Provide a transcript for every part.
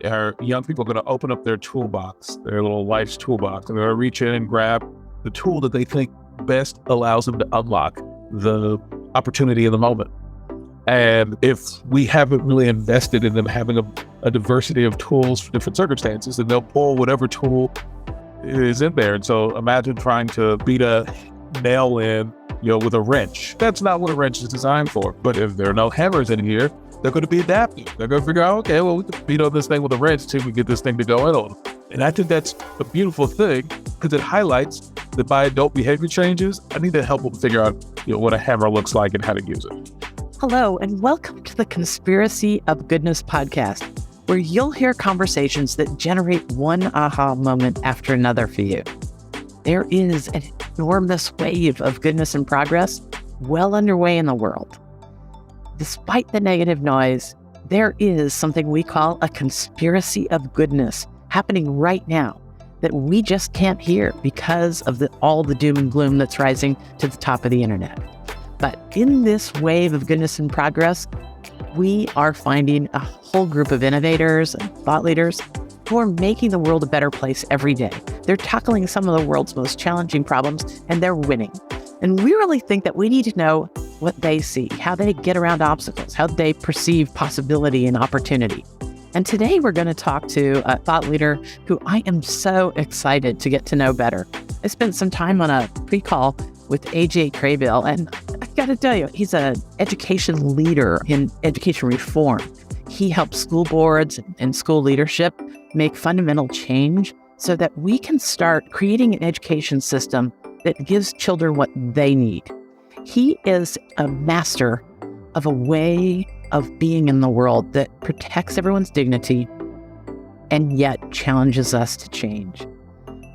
our young people are going to open up their toolbox, their little life's toolbox, and they're going to reach in and grab the tool that they think best allows them to unlock the opportunity in the moment. And if we haven't really invested in them having a diversity of tools for different circumstances, then they'll pull whatever tool is in there. And so imagine trying to beat a nail in, with a wrench. That's not what a wrench is designed for. But if there are no hammers in here, they're going to be adaptive. They're going to figure out, okay, well, we can beat on this thing with a wrench till we get this thing to go in on. And I think that's a beautiful thing because it highlights that by adult behavior changes, I need to help them figure out, what a hammer looks like and how to use it. Hello, and welcome to the Conspiracy of Goodness podcast, where you'll hear conversations that generate one aha moment after another for you. There is an enormous wave of goodness and progress well underway in the world. Despite the negative noise, there is something we call a conspiracy of goodness happening right now that we just can't hear because of all the doom and gloom that's rising to the top of the internet. But in this wave of goodness and progress, we are finding a whole group of innovators and thought leaders who are making the world a better place every day. They're tackling some of the world's most challenging problems, and they're winning. And we really think that we need to know what they see, how they get around obstacles, how they perceive possibility and opportunity. And today we're going to talk to a thought leader who I am so excited to get to know better. I spent some time on a pre-call with AJ Crabill, and I got to tell you, he's an education leader in education reform. He helps school boards and school leadership make fundamental change so that we can start creating an education system that gives children what they need. He is a master of a way of being in the world that protects everyone's dignity and yet challenges us to change.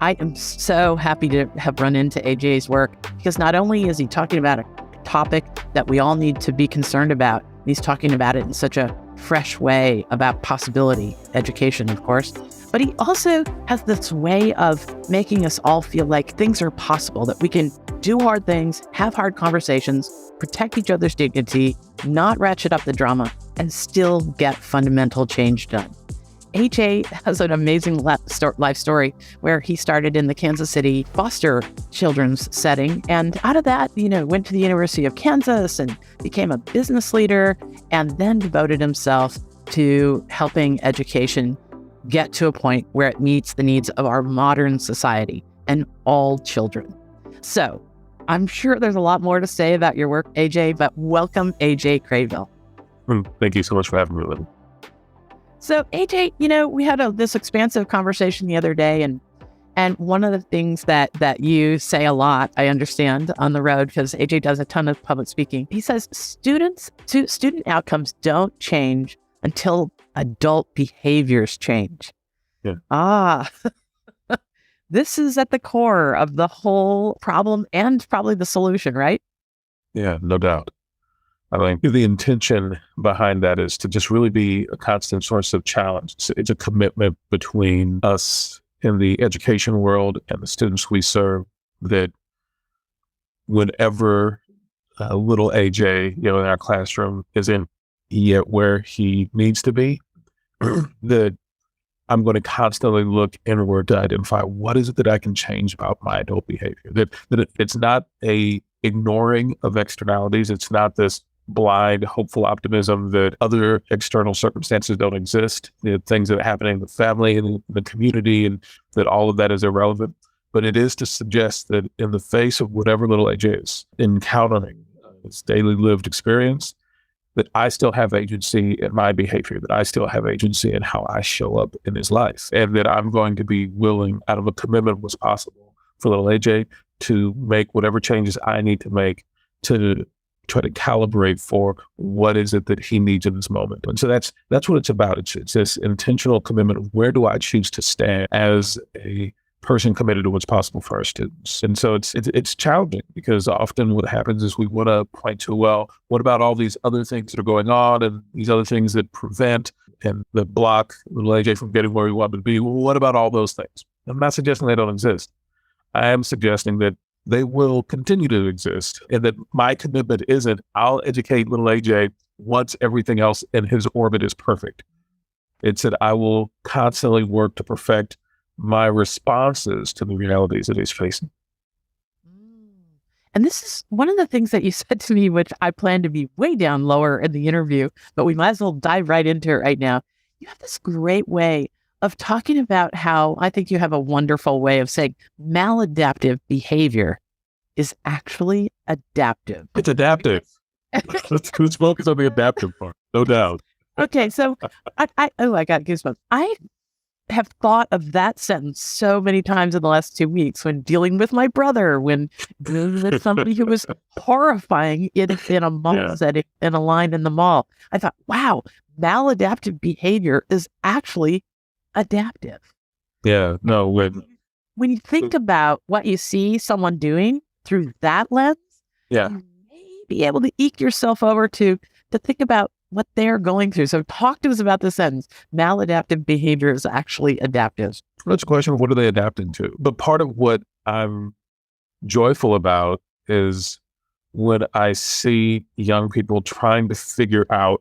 I am so happy to have run into AJ's work because not only is he talking about a topic that we all need to be concerned about, he's talking about it in such a fresh way about possibility, education, of course, but he also has this way of making us all feel like things are possible, that we can do hard things, have hard conversations, protect each other's dignity, not ratchet up the drama, and still get fundamental change done. AJ has an amazing life story where he started in the Kansas City foster children's setting. And out of that, went to the University of Kansas and became a business leader and then devoted himself to helping education get to a point where it meets the needs of our modern society and all children. So I'm sure there's a lot more to say about your work, AJ, but welcome, AJ Crabill. Thank you so much for having me, Lynda. So AJ, we had this expansive conversation the other day, and one of the things that you say a lot, I understand, on the road, because AJ does a ton of public speaking. He says student outcomes don't change until adult behaviors change. Yeah. This is at the core of the whole problem and probably the solution, right? Yeah, no doubt. I mean, the intention behind that is to just really be a constant source of challenge. It's a commitment between us in the education world and the students we serve that whenever little AJ, in our classroom isn't yet where he needs to be, that I'm going to constantly look inward to identify what is it that I can change about my adult behavior. That it's not a ignoring of externalities. It's not this blind, hopeful optimism that other external circumstances don't exist, things that are happening in the family and the community, and that all of that is irrelevant. But it is to suggest that in the face of whatever little AJ is encountering his daily lived experience, that I still have agency in my behavior, that I still have agency in how I show up in his life, and that I'm going to be willing, out of a commitment of what's possible for little AJ, to make whatever changes I need to make to try to calibrate for what is it that he needs in this moment. And so that's what it's about. It's this intentional commitment of where do I choose to stand as a person committed to what's possible for our students. And so it's challenging because often what happens is we want to point to, well, what about all these other things that are going on and these other things that prevent and that block little AJ from getting where we want him to be? Well, what about all those things? I'm not suggesting they don't exist. I am suggesting that they will continue to exist, and that my commitment isn't, I'll educate little AJ once everything else in his orbit is perfect. It said, I will constantly work to perfect my responses to the realities that he's facing. And this is one of the things that you said to me, which I plan to be way down lower in the interview, but we might as well dive right into it right now. You have this great way of talking about how I think you have a wonderful way of saying maladaptive behavior is actually adaptive. It's adaptive. Let's focus on the adaptive part, no doubt. Okay, so I got goosebumps. I have thought of that sentence so many times in the last 2 weeks when dealing with my brother, when dealing with somebody who was horrifying in a mall setting, in a line in the mall. I thought, wow, maladaptive behavior is actually adaptive. Yeah, no. When you think about what you see someone doing through that lens, you may be able to eke yourself over to think about what they're going through. So talk to us about the sentence, maladaptive behavior is actually adaptive. That's a question of what are they adapting to? But part of what I'm joyful about is when I see young people trying to figure out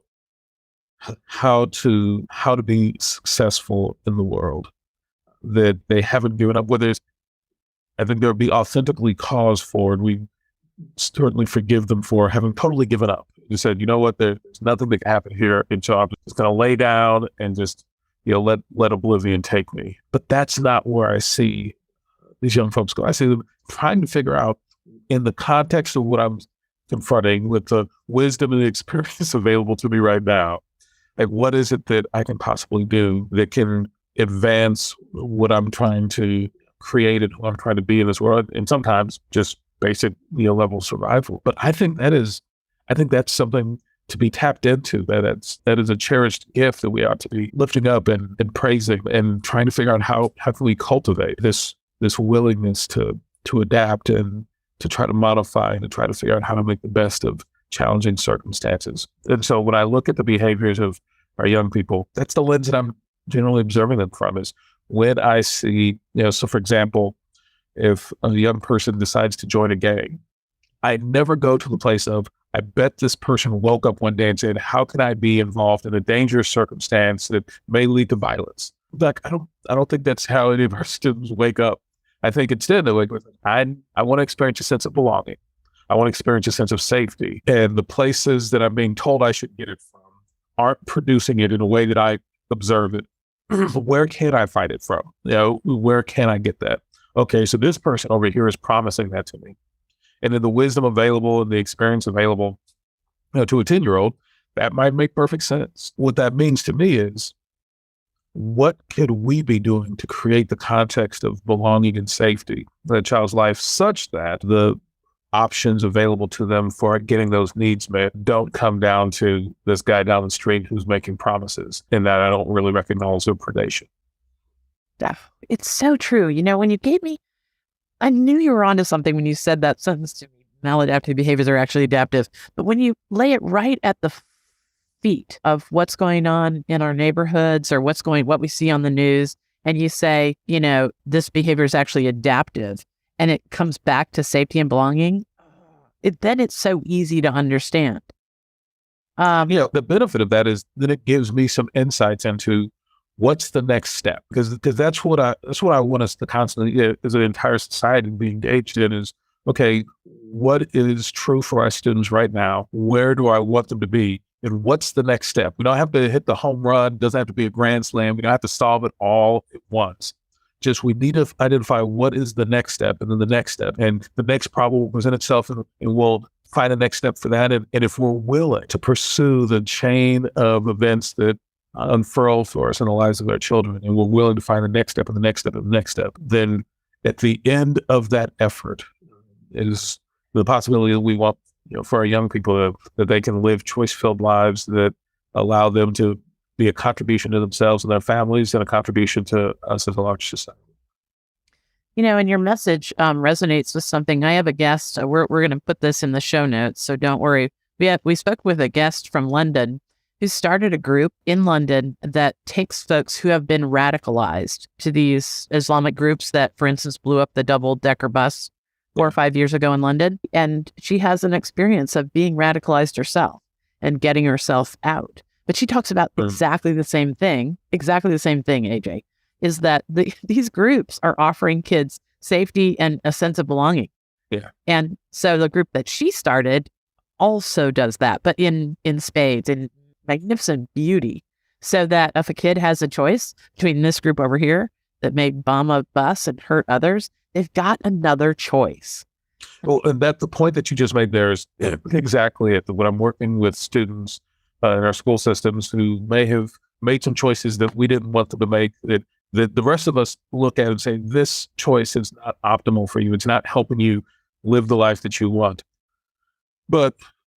how to be successful in the world, that they haven't given up. Whether I think there'll be authentically cause for, and we certainly forgive them for having totally given up. You said, you know what, there's nothing that can happen here, and so I'm just going to lay down and just, let oblivion take me. But that's not where I see these young folks go. I see them trying to figure out, in the context of what I'm confronting, with the wisdom and the experience available to me right now, like, what is it that I can possibly do that can advance what I'm trying to create and who I'm trying to be in this world, and sometimes just basic level survival. But I think that's something to be tapped into. That is a cherished gift that we ought to be lifting up and praising, and trying to figure out how can we cultivate this willingness to adapt and to try to modify and to try to figure out how to make the best of challenging circumstances. And so when I look at the behaviors of our young people, that's the lens that I'm generally observing them from, is when I see, so for example, if a young person decides to join a gang, I never go to the place of, I bet this person woke up one day and said, how can I be involved in a dangerous circumstance that may lead to violence? Like, I don't think that's how any of our students wake up. I think instead they wake up, I want to experience a sense of belonging. I want to experience a sense of safety. And the places that I'm being told I should get it from aren't producing it in a way that I observe it. Where can I find it from? Where can I get that? Okay, so this person over here is promising that to me. And then the wisdom available and the experience available to a 10-year-old, that might make perfect sense. What that means to me is, what could we be doing to create the context of belonging and safety in a child's life, such that the options available to them for getting those needs met don't come down to this guy down the street who's making promises, and that I don't really recognize their predation. It's so true. When you gave me, I knew you were onto something when you said that sentence to me. Maladaptive behaviors are actually adaptive. But when you lay it right at the feet of what's going on in our neighborhoods or what we see on the news, and you say, this behavior is actually adaptive, and it comes back to safety and belonging, then it's so easy to understand. The benefit of that is that it gives me some insights into what's the next step, because that's what I want us to constantly, as an entire society, be engaged in, is, okay, what is true for our students right now? Where do I want them to be? And what's the next step? We don't have to hit the home run. It doesn't have to be a grand slam. We don't have to solve it all at once. Just, we need to identify what is the next step, and then the next step, and the next problem will present itself, and we'll find the next step for that. And if we're willing to pursue the chain of events that unfurl for us in the lives of our children, and we're willing to find the next step and the next step and the next step, then at the end of that effort is the possibility that we want, for our young people, that they can live choice-filled lives that allow them to be a contribution to themselves and their families, and a contribution to us as a large society. And your message resonates with something. I have a guest. We're going to put this in the show notes, so don't worry. We spoke with a guest from London who started a group in London that takes folks who have been radicalized to these Islamic groups that, for instance, blew up the double-decker bus 4 or 5 years ago in London. And she has an experience of being radicalized herself and getting herself out. But she talks about exactly the same thing, AJ, is that these groups are offering kids safety and a sense of belonging. Yeah. And so the group that she started also does that, but in spades, in magnificent beauty, so that if a kid has a choice between this group over here that may bomb a bus and hurt others, they've got another choice. Well, and that the point that you just made there is exactly it. When I'm working with students in our school systems who may have made some choices that we didn't want them to make, that the rest of us look at and say, this choice is not optimal for you. It's not helping you live the life that you want. But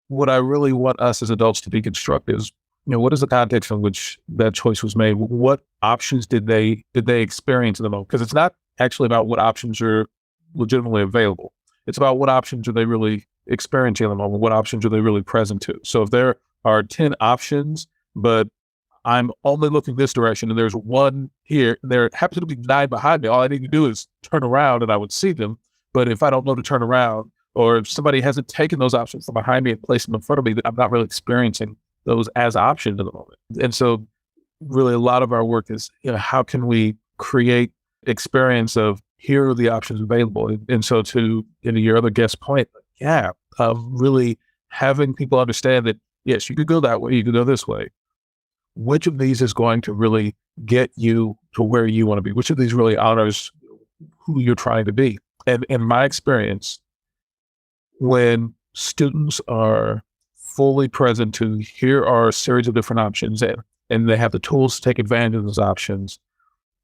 what I really want us as adults to deconstruct is, what is the context in which that choice was made? What options did they experience in the moment? Because it's not actually about what options are legitimately available. It's about what options are they really experiencing in the moment? What options are they really present to? So if there are 10 options, but I'm only looking this direction and there's one here, and there happens to be 9 behind me, all I need to do is turn around and I would see them. But if I don't know to turn around, or if somebody hasn't taken those options from behind me and placed them in front of me, I'm not really experiencing those as options in the moment. And so really a lot of our work is, how can we create experience of here are the options available? And so to your other guest point, really having people understand that, yes, you could go that way, you could go this way. Which of these is going to really get you to where you want to be? Which of these really honors who you're trying to be? And in my experience, when students are fully present to here are a series of different options and they have the tools to take advantage of those options,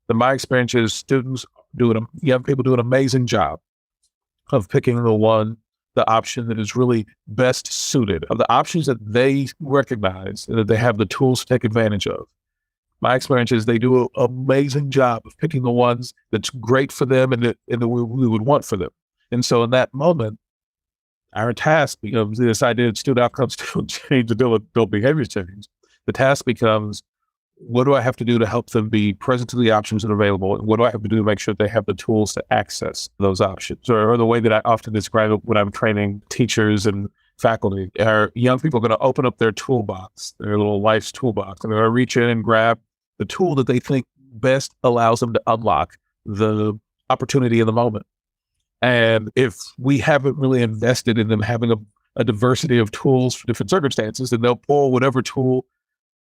then my experience is young people do an amazing job of picking the option that is really best suited, of the options that they recognize and that they have the tools to take advantage of. My experience is they do an amazing job of picking the ones that's great for them and that we would want for them. And so in that moment, our task becomes this idea of student outcomes to change adult behavior change. The task becomes, what do I have to do to help them be present to the options that are available? And what do I have to do to make sure they have the tools to access those options? Or the way that I often describe it when I'm training teachers and faculty, are young people going to open up their toolbox, their little life's toolbox, and they're going to reach in and grab the tool that they think best allows them to unlock the opportunity in the moment. And if we haven't really invested in them having a diversity of tools for different circumstances, then they'll pull whatever tool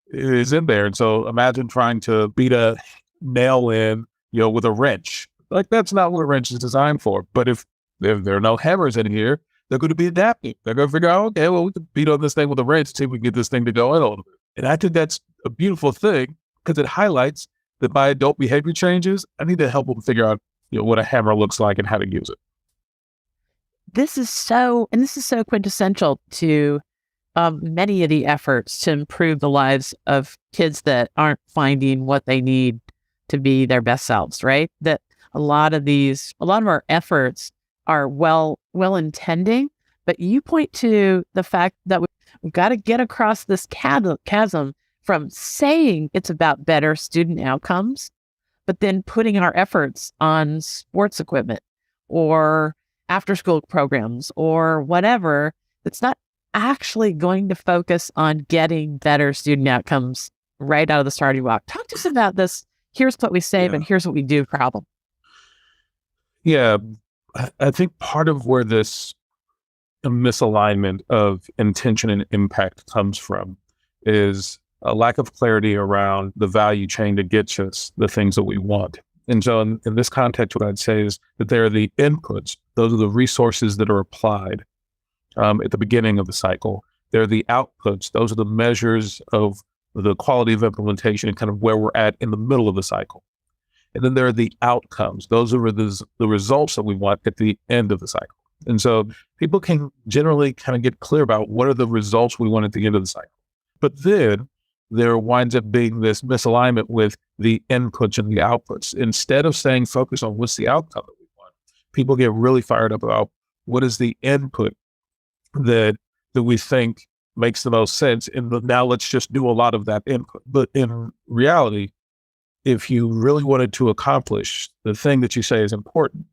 is in there. And so imagine trying to beat a nail in, with a wrench. Like, that's not what a wrench is designed for. But if there are no hammers in here, they're going to be adaptive. They're going to figure out, okay, well, we can beat on this thing with a wrench, see if we can get this thing to go in a little bit. And I think that's a beautiful thing because it highlights that my adult behavior changes. I need to help them figure out, what a hammer looks like and how to use it. This is so quintessential to many of the efforts to improve the lives of kids that aren't finding what they need to be their best selves, right? That a lot of our efforts are well intending, but you point to the fact that we've got to get across this chasm from saying it's about better student outcomes, but then putting our efforts on sports equipment or after-school programs or whatever that's not actually going to focus on getting better student outcomes right out of the starting block. Talk to us about this. Here's what we say, and here's what we do problem. Yeah, I think part of where this misalignment of intention and impact comes from is a lack of clarity around the value chain that gets us the things that we want. And so in this context, what I'd say is that there are the inputs. Those are the resources that are applied at the beginning of the cycle. There are the outputs. Those are the measures of the quality of implementation and kind of where we're at in the middle of the cycle. And then there are the outcomes. Those are the results that we want at the end of the cycle. And so people can generally kind of get clear about what are the results we want at the end of the cycle. But then there winds up being this misalignment with the inputs and the outputs. Instead of staying focused on what's the outcome that we want, people get really fired up about what is the input that we think makes the most sense. And now let's just do a lot of that input. But in reality, if you really wanted to accomplish the thing that you say is important,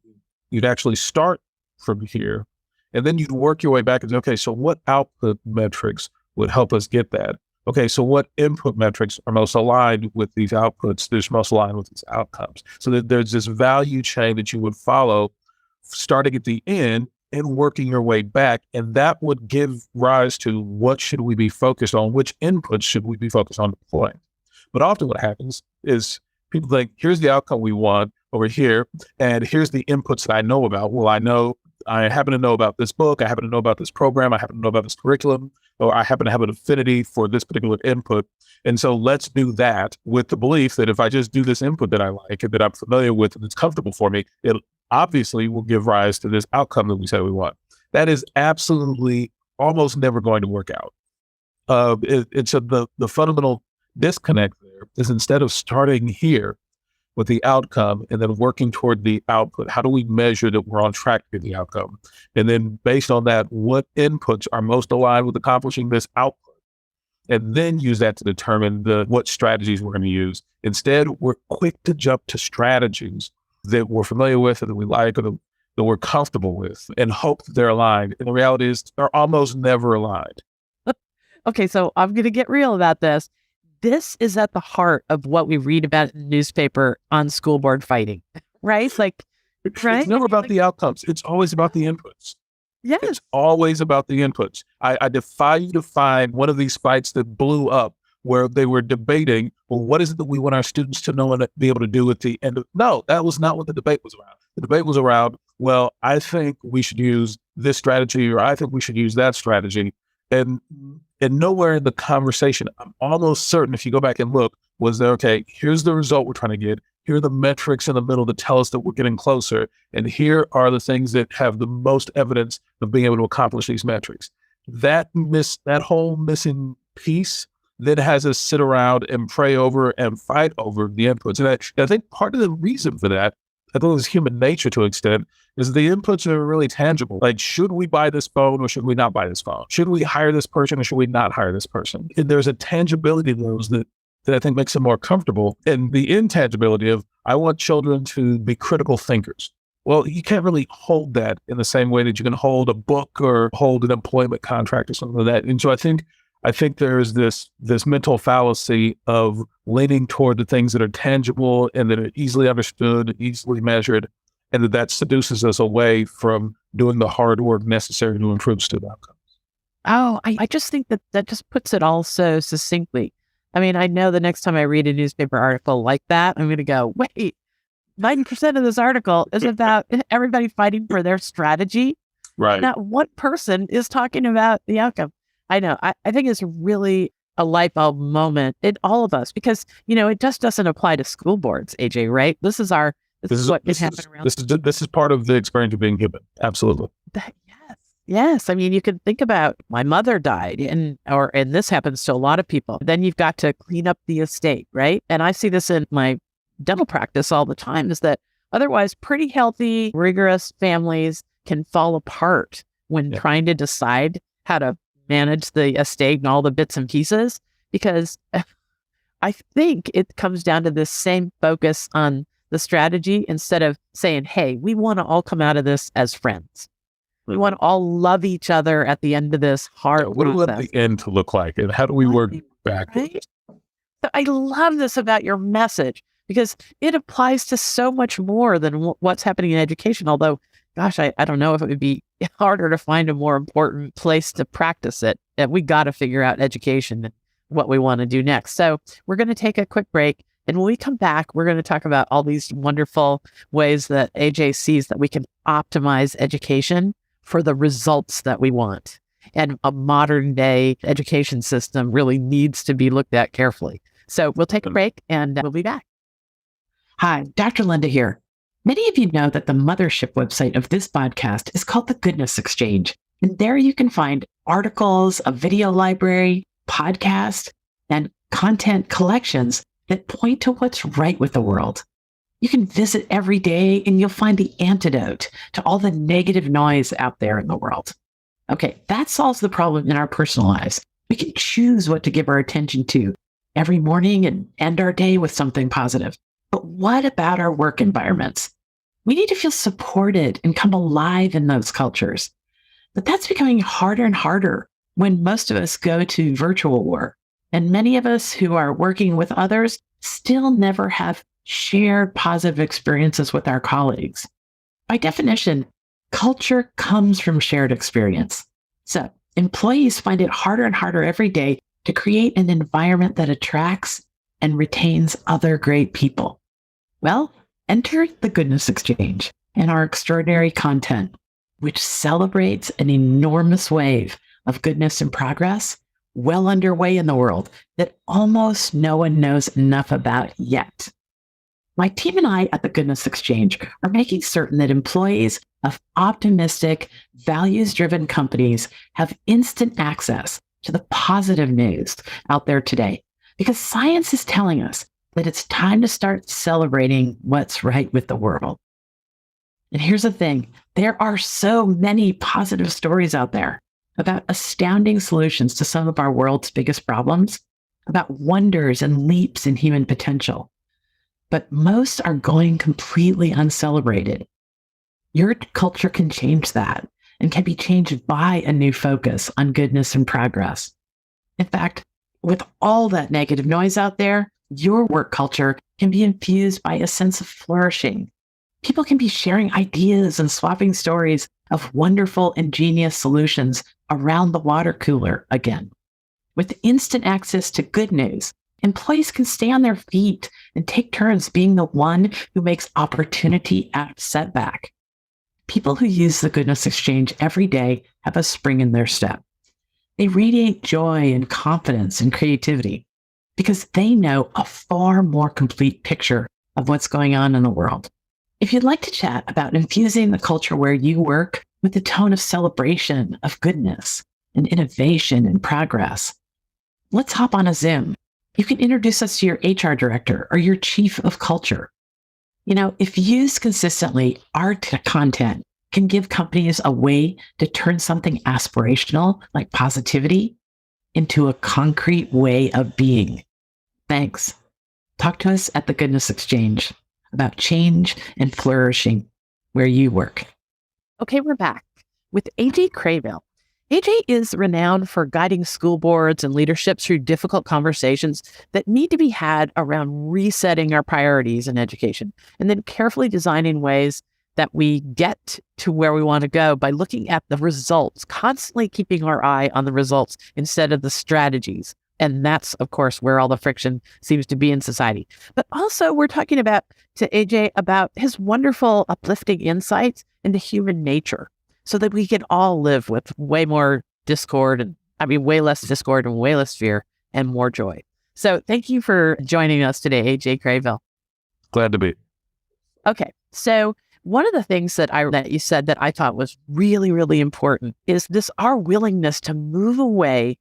you'd actually start from here, and then you'd work your way back and say, okay, so what output metrics would help us get that? okay, so what input metrics are most aligned with these outputs? There's most aligned with these outcomes. So that there's this value chain that you would follow starting at the end and working your way back. And that would give rise to what should we be focused on? Which inputs should we be focused on deploying? But often what happens is people think, here's the outcome we want over here, and here's the inputs that I know about. Well, I happen to know about this book, I happen to know about this program, I happen to know about this curriculum, or I happen to have an affinity for this particular input. And so let's do that with the belief that if I just do this input that I like and that I'm familiar with and it's comfortable for me, it obviously will give rise to this outcome that we say we want. That is absolutely almost never going to work out. It's the fundamental disconnect there is instead of starting here with the outcome and then working toward the output, how do we measure that we're on track to the outcome? And then based on that, what inputs are most aligned with accomplishing this output? And then use that to determine what strategies we're going to use. Instead, we're quick to jump to strategies that we're familiar with or that we like or that we're comfortable with and hope that they're aligned. And the reality is they're almost never aligned. Okay, so I'm going to get real about this. This is at the heart of what we read about in the newspaper on school board fighting, right? Like, right? It's never about the outcomes. It's always about the inputs. Yes. It's always about the inputs. I defy you to find one of these fights that blew up where they were debating, well, what is it that we want our students to know and be able to do at the end of, no, that was not what the debate was around. The debate was around, well, I think we should use this strategy, or I think we should use that strategy. And nowhere in the conversation, I'm almost certain if you go back and look, was there, okay, here's the result we're trying to get. Here are the metrics in the middle that tell us that we're getting closer. And here are the things that have the most evidence of being able to accomplish these metrics. That whole missing piece then has us sit around and pray over and fight over the inputs. And I think part of the reason for that, I think it's human nature to an extent, is the inputs are really tangible. Like, should we buy this phone or should we not buy this phone? Should we hire this person or should we not hire this person? And there's a tangibility to those that I think makes them more comfortable. And the intangibility of, I want children to be critical thinkers. Well, you can't really hold that in the same way that you can hold a book or hold an employment contract or something like that. And so I think there's this mental fallacy of leaning toward the things that are tangible and that are easily understood, easily measured, and that seduces us away from doing the hard work necessary to improve student outcomes. Oh, I just think that just puts it all so succinctly. I mean, I know the next time I read a newspaper article like that, I'm going to go, wait, 90% of this article is about everybody fighting for their strategy. Right. Not one person is talking about the outcome. I know. I think it's really a light bulb moment in all of us because, it just doesn't apply to school boards, AJ, right? This is what can happen around. This is part of the experience of being human. Absolutely. Yes. I mean, you can think about my mother died and this happens to a lot of people. Then you've got to clean up the estate, right? And I see this in my dental practice all the time is that otherwise pretty healthy, rigorous families can fall apart when trying to decide how to manage the estate and all the bits and pieces, because I think it comes down to this same focus on the strategy instead of saying, hey, we want to all come out of this as friends. We want to all love each other at the end of this hard What do we want the end to look like? And how do we work backwards? Right? So I love this about your message because it applies to so much more than what's happening in education. Although, gosh, I don't know if it would be harder to find a more important place to practice it. And we got to figure out education and what we want to do next. So we're going to take a quick break. And when we come back, we're going to talk about all these wonderful ways that AJ sees that we can optimize education for the results that we want. And a modern day education system really needs to be looked at carefully. So we'll take a break and we'll be back. Hi, Dr. Lynda here. Many of you know that the mothership website of this podcast is called the Goodness Exchange. And there you can find articles, a video library, podcasts, and content collections that point to what's right with the world. You can visit every day and you'll find the antidote to all the negative noise out there in the world. Okay, that solves the problem in our personal lives. We can choose what to give our attention to every morning and end our day with something positive. But what about our work environments? We need to feel supported and come alive in those cultures. But that's becoming harder and harder when most of us go to virtual work. And many of us who are working with others still never have shared positive experiences with our colleagues. By definition, culture comes from shared experience. So employees find it harder and harder every day to create an environment that attracts and retains other great people. Well, enter the Goodness Exchange and our extraordinary content, which celebrates an enormous wave of goodness and progress well underway in the world that almost no one knows enough about yet. My team and I at the Goodness Exchange are making certain that employees of optimistic, values-driven companies have instant access to the positive news out there today, because science is telling us that it's time to start celebrating what's right with the world. And here's the thing, there are so many positive stories out there about astounding solutions to some of our world's biggest problems, about wonders and leaps in human potential. But most are going completely uncelebrated. Your culture can change that and can be changed by a new focus on goodness and progress. In fact, with all that negative noise out there, your work culture can be infused by a sense of flourishing. People can be sharing ideas and swapping stories of wonderful, ingenious solutions around the water cooler again. With instant access to good news, employees can stay on their feet and take turns being the one who makes opportunity a setback. People who use the Goodness Exchange every day have a spring in their step. They radiate joy and confidence and creativity because they know a far more complete picture of what's going on in the world. If you'd like to chat about infusing the culture where you work with a tone of celebration, of goodness, and innovation and progress, let's hop on a Zoom. You can introduce us to your HR director or your chief of culture. You know, if used consistently, our content can give companies a way to turn something aspirational, like positivity, into a concrete way of being. Thanks. Talk to us at the Goodness Exchange about change and flourishing where you work. Okay, we're back with AJ Crabill. AJ is renowned for guiding school boards and leadership through difficult conversations that need to be had around resetting our priorities in education, and then carefully designing ways that we get to where we want to go by looking at the results, constantly keeping our eye on the results instead of the strategies. And that's, of course, where all the friction seems to be in society. But also, we're talking about to AJ about his wonderful, uplifting insights into human nature so that we can all live with way more discord and way less discord and way less fear and more joy. So thank you for joining us today, AJ Crabill. Glad to be. Okay. So one of the things that you said that I thought was really, really important is our willingness to move away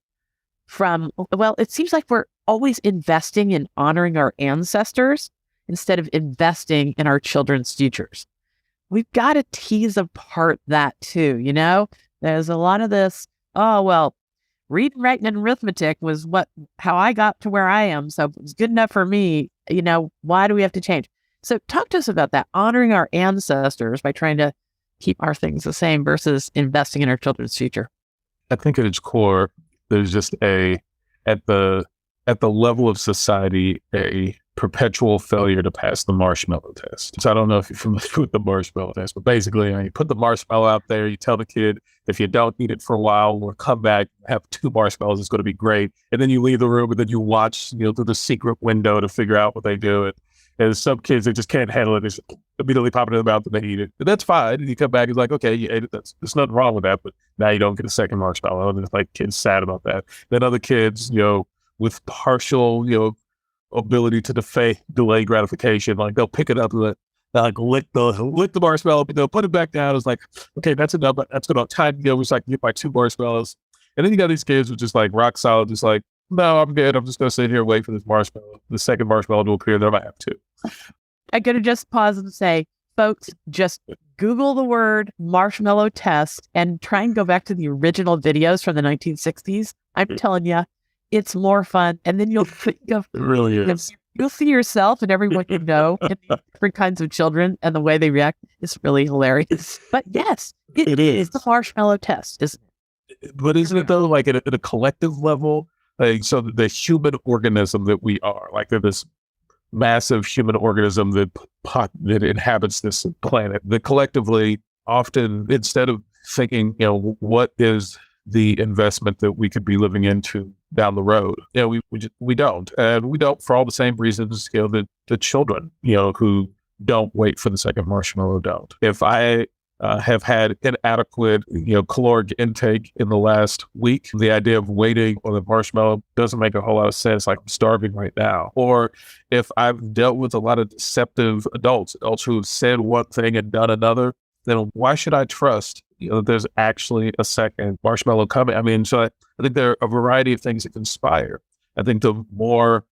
from, it seems like we're always investing in honoring our ancestors instead of investing in our children's futures. We've got to tease apart that too, you know? There's a lot of this, reading, writing, and arithmetic was how I got to where I am, so it was good enough for me. You know, why do we have to change? So talk to us about that, honoring our ancestors by trying to keep our things the same versus investing in our children's future. I think at its core, there's just at the level of society, a perpetual failure to pass the marshmallow test. So I don't know if you're familiar with the marshmallow test, but basically, you put the marshmallow out there, you tell the kid, if you don't eat it for a while, we'll come back, have 2 marshmallows, it's going to be great. And then you leave the room and then you watch, through the secret window to figure out what they do. And some kids, they just can't handle it. They just immediately pop it in their mouth and they eat it. And that's fine. And you come back, he's like, okay, you ate it. There's nothing wrong with that. But now you don't get a second marshmallow. And it's like kids sad about that. Then other kids, with partial, ability to delay gratification, like they'll pick it up and lick the marshmallow, but they'll put it back down. It's like, okay, that's enough. That's good on time. So I can get my 2 marshmallows. And then you got these kids who just like rock solid, just like, no, I'm good. I'm just going to sit here and wait for this marshmallow, the second marshmallow to appear. Then I might have 2. I'm going to just pause and say, folks, just Google the word marshmallow test and try and go back to the original videos from the 1960s. I'm telling you, it's more fun. And then you'll think of, it really is. You'll see yourself and everyone you know and different kinds of children and the way they react. It's really hilarious. But yes, it is the marshmallow test, isn't it? But isn't it though, like at a collective level, Like, so the human organism that we are, like this massive human organism that inhabits this planet, that collectively often, instead of thinking, what is the investment that we could be living into down the road, we don't. And we don't for all the same reasons, that the children, who don't wait for the second marshmallow don't. If I have had inadequate, caloric intake in the last week, the idea of waiting on the marshmallow doesn't make a whole lot of sense. Like, I'm starving right now. Or if I've dealt with a lot of deceptive adults who have said one thing and done another, then why should I trust, that there's actually a second marshmallow coming? I mean, so I think there are a variety of things that conspire. I think the more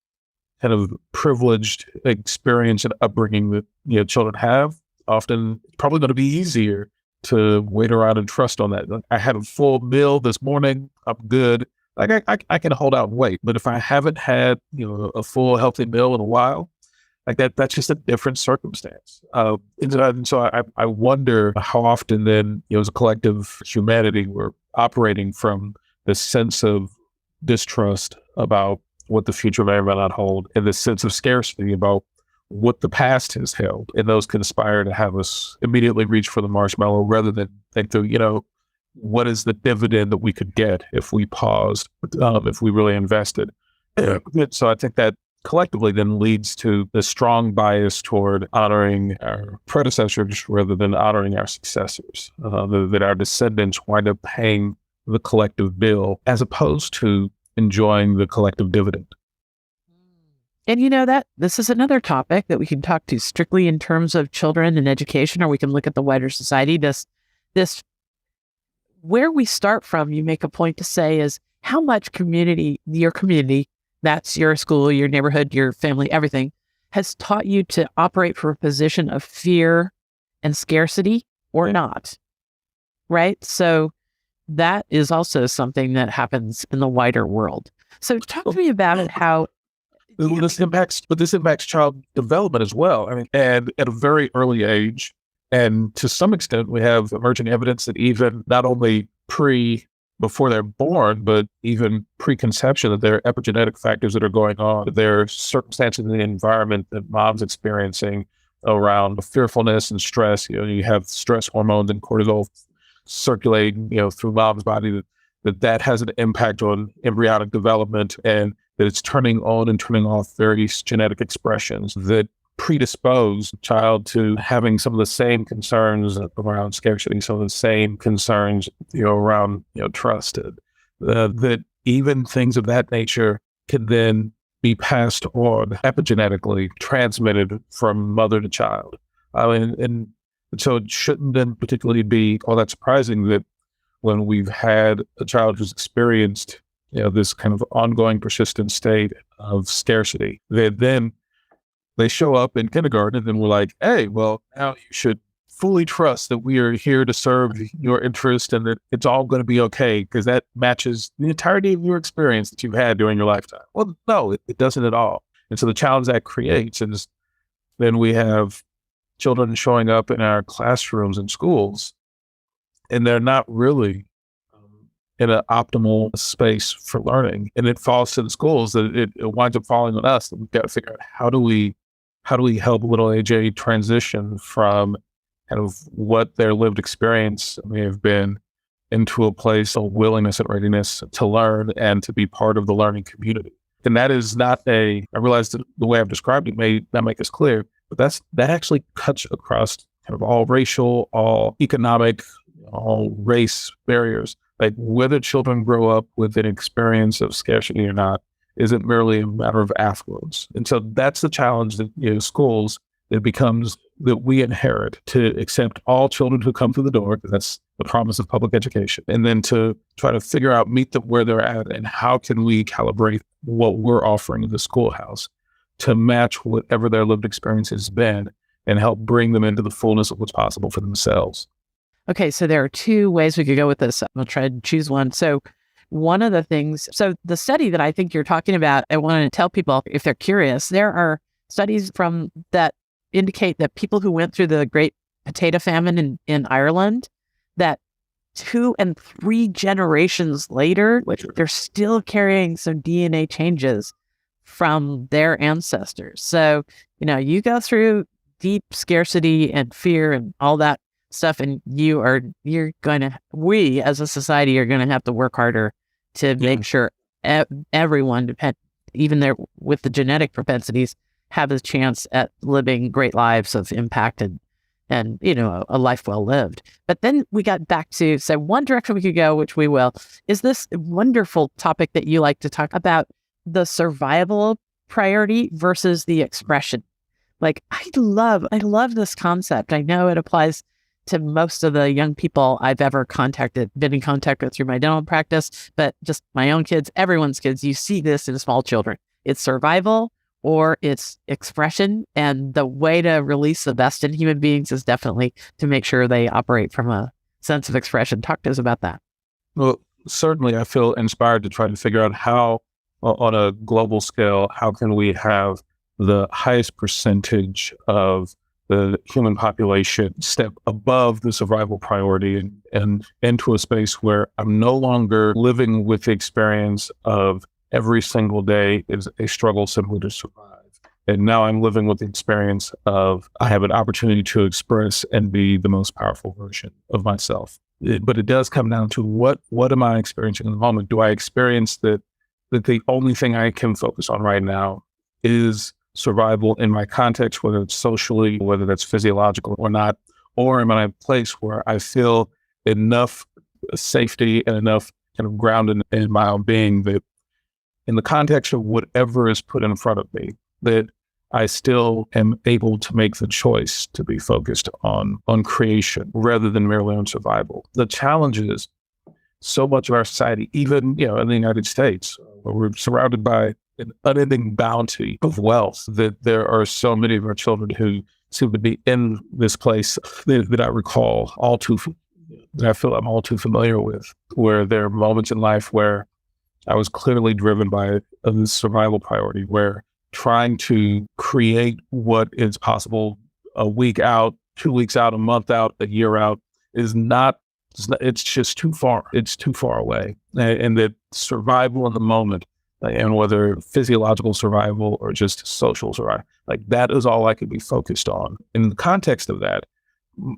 kind of privileged experience and upbringing that, children have, often probably going to be easier to wait around and trust on that. Like, I had a full meal this morning, I'm good. Like, I can hold out and wait. But if I haven't had, a full healthy meal in a while, like that's just a different circumstance. And so I wonder how often then, as a collective humanity, we're operating from this sense of distrust about what the future may or may not hold, and this sense of scarcity about what the past has held, and those conspire to have us immediately reach for the marshmallow rather than think through, what is the dividend that we could get if we paused, if we really invested. So I think that collectively then leads to the strong bias toward honoring our predecessors rather than honoring our successors, that our descendants wind up paying the collective bill as opposed to enjoying the collective dividend. And that this is another topic that we can talk to strictly in terms of children and education, or we can look at the wider society. This where we start from, you make a point to say, is how much your community, that's your school, your neighborhood, your family, everything, has taught you to operate from a position of fear and scarcity or not, right? So that is also something that happens in the wider world. So talk to me about how this impacts child development as well. I mean, and at a very early age, and to some extent, we have emerging evidence that even not only before they're born, but even preconception, that there are epigenetic factors that are going on. There are circumstances in the environment that mom's experiencing around fearfulness and stress. You have stress hormones and cortisol circulating, through mom's body, that has an impact on embryonic development, and that it's turning on and turning off various genetic expressions that predispose the child to having some of the same concerns around scarcity, some of the same concerns, around, trust. That even things of that nature can then be passed on epigenetically, transmitted from mother to child. And so it shouldn't then particularly be all that surprising that when we've had a child who's experienced, this kind of ongoing persistent state of scarcity, they show up in kindergarten, and then we're like, hey, well, now you should fully trust that we are here to serve your interest and that it's all going to be okay because that matches the entirety of your experience that you've had during your lifetime. Well, no, it doesn't at all. And so the challenge that creates is then we have children showing up in our classrooms and schools, and they're not really in an optimal space for learning. And it falls to the schools that it winds up falling on us. That we've got to figure out how do we help little AJ transition from kind of what their lived experience may have been into a place of willingness and readiness to learn and to be part of the learning community. And that is not I realize that the way I've described it may not make this clear, but that actually cuts across kind of all racial, all economic, all race barriers. Like, whether children grow up with an experience of scarcity or not isn't merely a matter of affluence. And so that's the challenge that, schools, it becomes that we inherit, to accept all children who come through the door, because that's the promise of public education, and then to try to figure out, meet them where they're at, and how can we calibrate what we're offering in the schoolhouse to match whatever their lived experience has been and help bring them into the fullness of what's possible for themselves. Okay, so there are two ways we could go with this. I'll try to choose one. So one of the things, so the study that I think you're talking about, I want to tell people, if they're curious, there are studies from that indicate that people who went through the Great Potato Famine in Ireland, that 2 and 3 generations later, they're still carrying some DNA changes from their ancestors. So, you go through deep scarcity and fear and all that stuff, and we as a society are going to have to work harder to make sure everyone, even there with the genetic propensities, have a chance at living great lives of impact and a life well lived. But then we got back to, so one direction we could go, which we will, is this wonderful topic that you like to talk about, the survival priority versus the expression. Like, I love this concept. I know it applies to most of the young people I've ever been in contact with through my dental practice, but just my own kids, everyone's kids, you see this in small children. It's survival or it's expression. And the way to release the best in human beings is definitely to make sure they operate from a sense of expression. Talk to us about that. Well, certainly I feel inspired to try to figure out how, on a global scale, how can we have the highest percentage of the human population step above the survival priority and into a space where I'm no longer living with the experience of every single day is a struggle simply to survive. And now I'm living with the experience of I have an opportunity to express and be the most powerful version of myself. But it does come down to what am I experiencing in the moment? Do I experience that the only thing I can focus on right now is survival in my context, whether it's socially, whether that's physiological or not, or am I in a place where I feel enough safety and enough kind of grounded in my own being that in the context of whatever is put in front of me, that I still am able to make the choice to be focused on creation rather than merely on survival. The challenge is so much of our society, even in the United States, where we're surrounded by an unending bounty of wealth, that there are so many of our children who seem to be in this place that I recall that I feel I'm all too familiar with, where there are moments in life where I was clearly driven by a survival priority, where trying to create what is possible a week out, 2 weeks out, a month out, a year out it's just too far. It's too far away. And that survival in the moment, and whether physiological survival or just social survival, like that is all I could be focused on. In the context of that,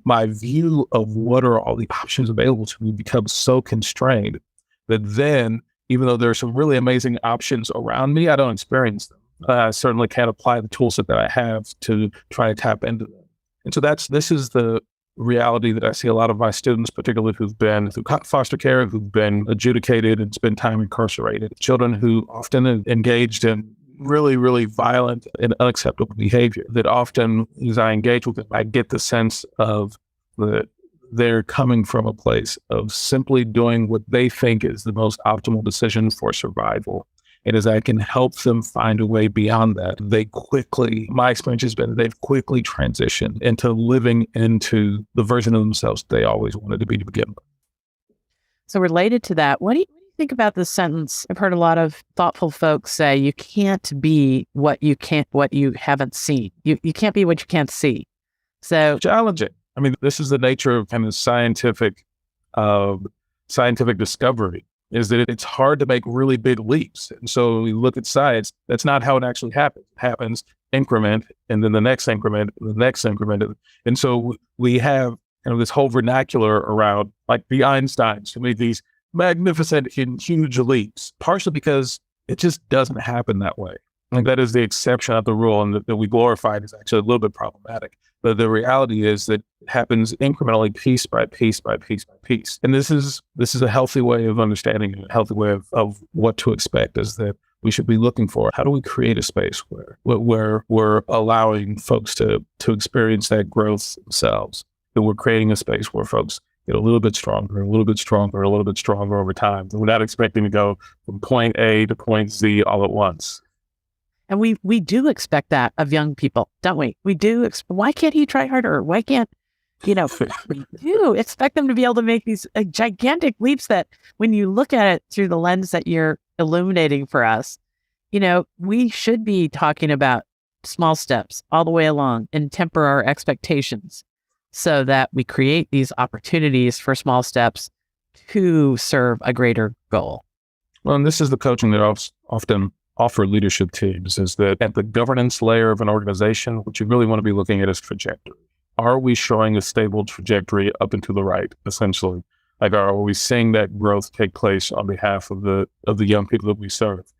my view of what are all the options available to me becomes so constrained that then, even though there are some really amazing options around me, I don't experience them. I certainly can't apply the toolset that I have to try to tap into them. And so this is the reality that I see a lot of my students, particularly who've been through foster care, who've been adjudicated and spent time incarcerated, children who often engaged in really, really violent and unacceptable behavior, that often as I engage with them, I get the sense of that they're coming from a place of simply doing what they think is the most optimal decision for survival. And as I can help them find a way beyond that, my experience has been they've quickly transitioned into living into the version of themselves they always wanted to be to begin with. So related to that, what do you think about this sentence? I've heard a lot of thoughtful folks say you can't be what you haven't seen. You can't be what you can't see. So challenging. I mean, this is the nature of kind of scientific discovery, is that it's hard to make really big leaps. And so we look at science, that's not how it actually happens. It happens increment, and then the next increment, and the next increment. And so we have this whole vernacular around like the Einsteins who made these magnificent and huge leaps, partially because it just doesn't happen that way. Like that is the exception of the rule, and that we glorified is actually a little bit problematic. But the reality is that it happens incrementally, piece by piece by piece by piece. And this is a healthy way of understanding it, a healthy way of what to expect, is that we should be looking for how do we create a space where we're allowing folks to experience that growth themselves, that we're creating a space where folks get a little bit stronger, a little bit stronger, a little bit stronger over time. We're not expecting to go from point A to point Z all at once. And we do expect that of young people, don't we? We do. Why can't he try harder? Why can't, we do expect them to be able to make these gigantic leaps that when you look at it through the lens that you're illuminating for us, we should be talking about small steps all the way along and temper our expectations so that we create these opportunities for small steps to serve a greater goal? Well, and this is the coaching that I often offer leadership teams, is that at the governance layer of an organization, what you really want to be looking at is trajectory. Are we showing a stable trajectory up and to the right, essentially? Like, are we seeing that growth take place on behalf of the young people that we serve?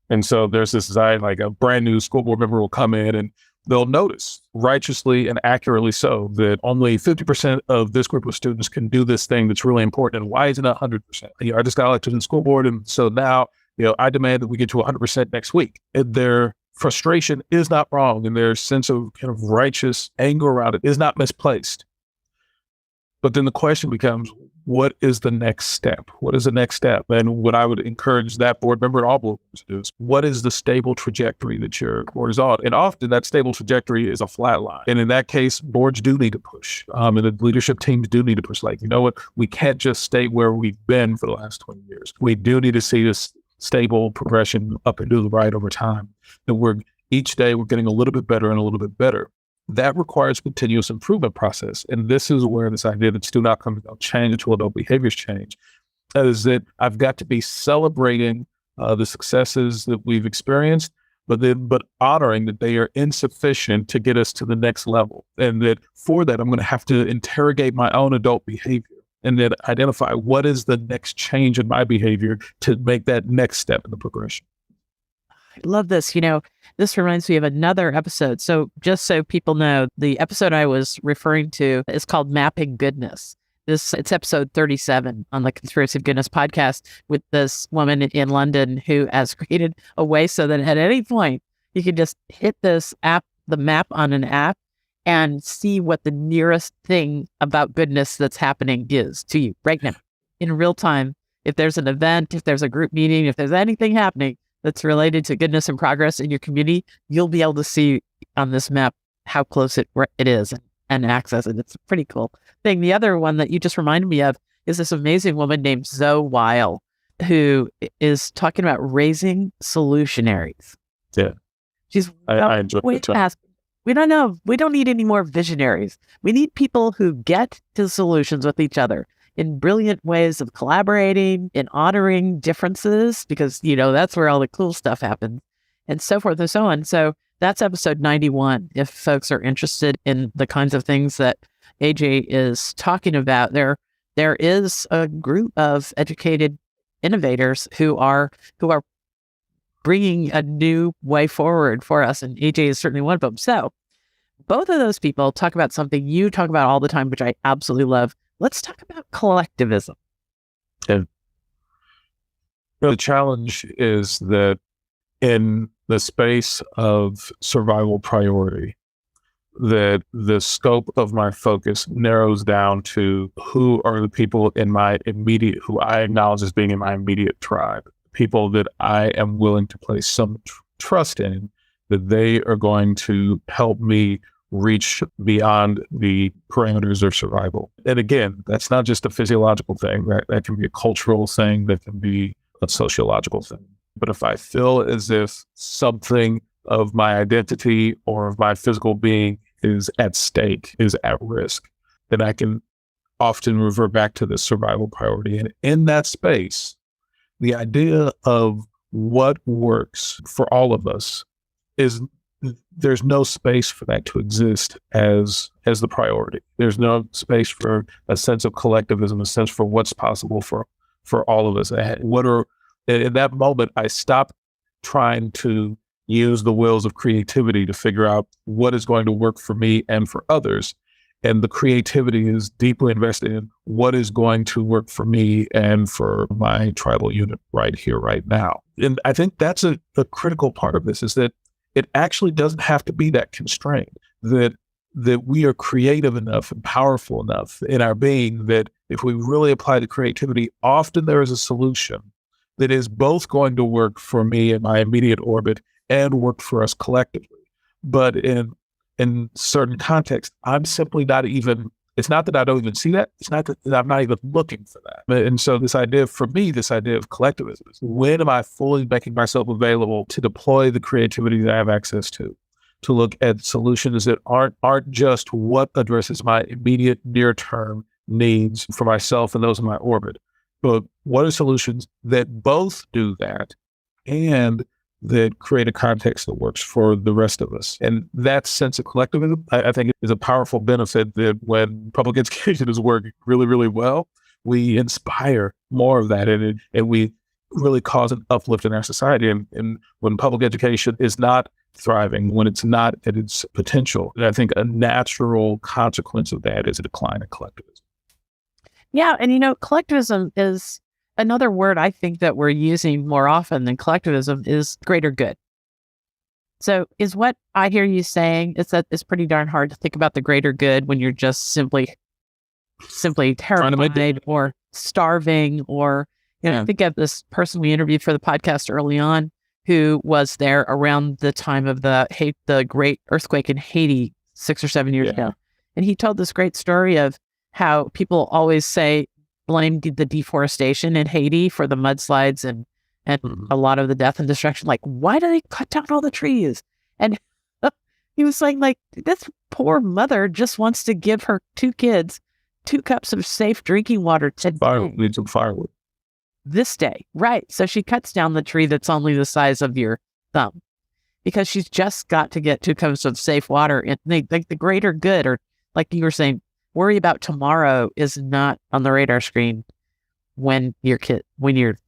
And so there's this design, like a brand new school board member will come in and they'll notice, righteously and accurately so, that only 50% of this group of students can do this thing that's really important. And why isn't it 100%? I just got elected to the school board, and so now, I demand that we get to 100% next week. And their frustration is not wrong, and their sense of kind of righteous anger around it is not misplaced. But then the question becomes, what is the next step? What is the next step? And what I would encourage that board member and all board members to do is, what is the stable trajectory that your board is on? And often that stable trajectory is a flat line. And in that case, boards do need to push. And the leadership teams do need to push. Like, you know what? We can't just stay where we've been for the last 20 years. We do need to see this stable progression up and to the right over time. And each day we're getting a little bit better and a little bit better. That requires a continuous improvement process. And this is where this idea that student outcomes don't change until adult behaviors change, is that I've got to be celebrating the successes that we've experienced, but honoring that they are insufficient to get us to the next level. And that for that, I'm going to have to interrogate my own adult behavior and then identify what is the next change in my behavior to make that next step in the progression. I love this. This reminds me of another episode. So just so people know, the episode I was referring to is called Mapping Goodness. It's episode 37 on the Conspiracy of Goodness podcast, with this woman in London who has created a way so that at any point you can just hit this app, the map on an app, and see what the nearest thing about goodness that's happening is to you right now in real time. If there's an event, if there's a group meeting, if there's anything happening that's related to goodness and progress in your community, you'll be able to see on this map how close it is and access it. It's a pretty cool thing. The other one that you just reminded me of is this amazing woman named Zoe Weil, who is talking about raising solutionaries. Yeah. I enjoy it. We don't know. We don't need any more visionaries. We need people who get to solutions with each other in brilliant ways of collaborating, in honoring differences, because, that's where all the cool stuff happens, and so forth and so on. So that's episode 91. If folks are interested in the kinds of things that AJ is talking about, there is a group of educated innovators who are bringing a new way forward for us, and AJ is certainly one of them. So both of those people talk about something you talk about all the time, which I absolutely love. Let's talk about collectivism. And the challenge is that in the space of survival priority, that the scope of my focus narrows down to who are the people who I acknowledge as being in my immediate tribe, people that I am willing to place some trust in, that they are going to help me reach beyond the parameters of survival. And again, that's not just a physiological thing. That can be a cultural thing, that can be a sociological thing. But if I feel as if something of my identity or of my physical being is at stake, is at risk, then I can often revert back to this survival priority. And in that space, the idea of what works for all of us is, there's no space for that to exist as the priority. There's no space for a sense of collectivism, a sense for what's possible for all of us. In that moment, I stop trying to use the wheels of creativity to figure out what is going to work for me and for others. And the creativity is deeply invested in what is going to work for me and for my tribal unit right here, right now. And I think that's a critical part of this, is that it actually doesn't have to be that constrained, that we are creative enough and powerful enough in our being that if we really apply the creativity, often there is a solution that is both going to work for me in my immediate orbit and work for us collectively. But in certain contexts, I'm simply not even, it's not that I don't even see that, it's not that I'm not even looking for that. And so this idea of collectivism is, when am I fully making myself available to deploy the creativity that I have access to look at solutions that aren't just what addresses my immediate near-term needs for myself and those in my orbit, But what are solutions that both do that and that create a context that works for the rest of us? And that sense of collectivism, I think, is a powerful benefit that when public education is working really, really well, we inspire more of that, and we really cause an uplift in our society. And when public education is not thriving, when it's not at its potential, I think a natural consequence of that is a decline in collectivism. Yeah. And, collectivism is another word I think that we're using more often than collectivism is greater good. So is what I hear you saying is that it's pretty darn hard to think about the greater good when you're just simply terrified or starving or, I think of this person we interviewed for the podcast early on who was there around the time of the great earthquake in Haiti 6 or 7 years ago. And he told this great story of how people always blame the deforestation in Haiti for the mudslides and a lot of the death and destruction. Like, why do they cut down all the trees? And he was saying, like, this poor mother just wants to give her 2 kids 2 cups of safe drinking water today. Need some firewood. This day. Right. So she cuts down the tree that's only the size of your thumb because she's just got to get 2 cups of safe water. And the greater good, or like you were saying, worry about tomorrow is not on the radar screen when you're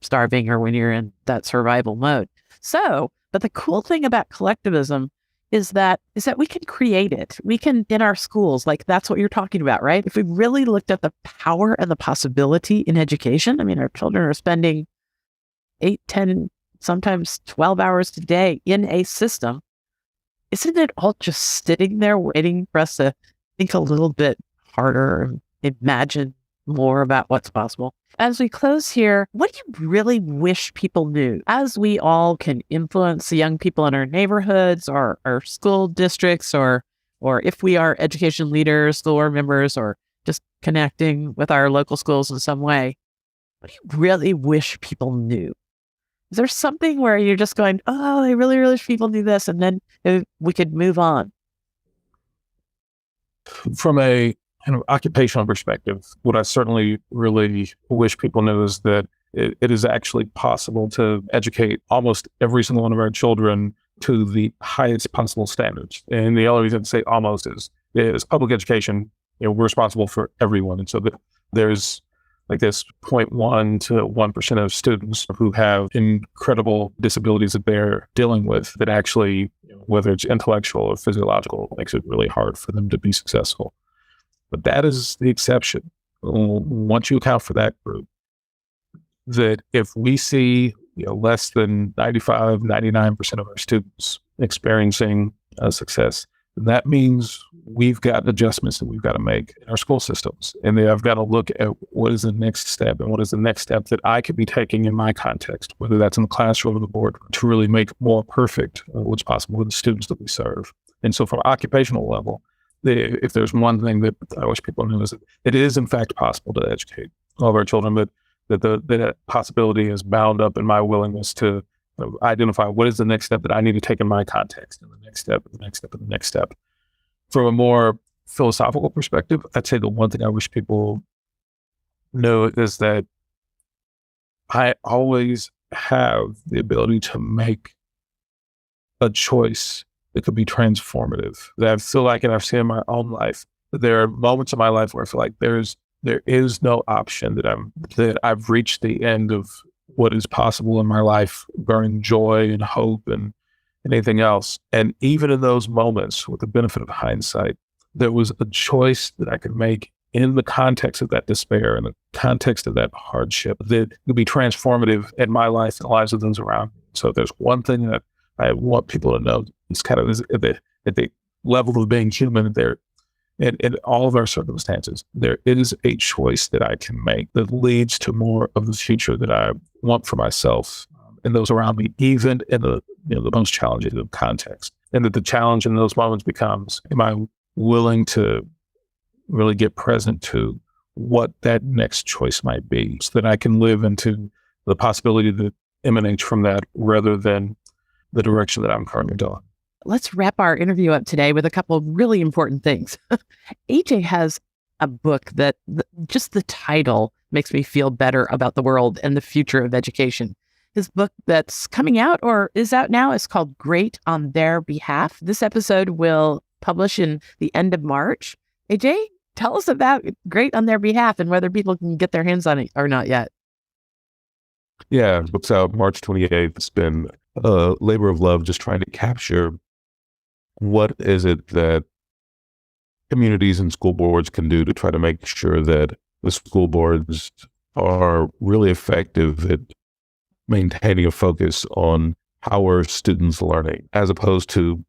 starving or when you're in that survival mode. So, but the cool thing about collectivism is that we can create it. We can, in our schools, like that's what you're talking about, right? If we really looked at the power and the possibility in education, I mean, our children are spending 8, 10, sometimes 12 hours a day in a system. Isn't it all just sitting there waiting for us to think a little bit harder and imagine more about what's possible? As we close here, what do you really wish people knew? As we all can influence the young people in our neighborhoods or our school districts, or if we are education leaders, school board members, or just connecting with our local schools in some way, what do you really wish people knew? Is there something where you're just going, oh, I really, really wish people knew this, and then we could move on? From a kind of occupational perspective, what I certainly really wish people knew is that it is actually possible to educate almost every single one of our children to the highest possible standards. And the only reason I say almost is public education, we're responsible for everyone. And so there's like this 0.1 to 1% of students who have incredible disabilities that they're dealing with that actually, whether it's intellectual or physiological, makes it really hard for them to be successful. But that is the exception. Once you account for that group, that if we see less than 95, 99% of our students experiencing success, that means we've got adjustments that we've got to make in our school systems. And I've got to look at what is the next step and what is the next step that I could be taking in my context, whether that's in the classroom or the board, to really make more perfect what's possible with the students that we serve. And so from an occupational level, if there's one thing that I wish people knew is that it is in fact possible to educate all of our children, but that possibility is bound up in my willingness to identify what is the next step that I need to take in my context, and the next step, and the next step, and the next step. From a more philosophical perspective, I'd say the one thing I wish people know is that I always have the ability to make a choice that could be transformative. That I feel like, and I've seen in my own life, that there are moments in my life where I feel like there is no option that I've reached the end of what is possible in my life, bearing joy and hope and anything else. And even in those moments, with the benefit of hindsight, there was a choice that I could make in the context of that despair, in the context of that hardship, that could be transformative in my life and the lives of those around me. So there's one thing that I want people to know. It's kind of at the level of being human there. In all of our circumstances, there is a choice that I can make that leads to more of the future that I want for myself and those around me, even in the most challenging of context. And that the challenge in those moments becomes, am I willing to really get present to what that next choice might be, so that I can live into the possibility that emanates from that rather than the direction that I'm currently going. Let's wrap our interview up today with a couple of really important things. AJ has a book that just the title makes me feel better about the world and the future of education. His book that's coming out or is out now is called Great on Their Behalf. This episode will publish in the end of March. AJ, tell us about Great on Their Behalf and whether people can get their hands on it or not yet. Yeah, the book's out March 28th. It's been a labor of love just trying to capture what is it that communities and school boards can do to try to make sure that the school boards are really effective at maintaining a focus on how are students learning, as opposed to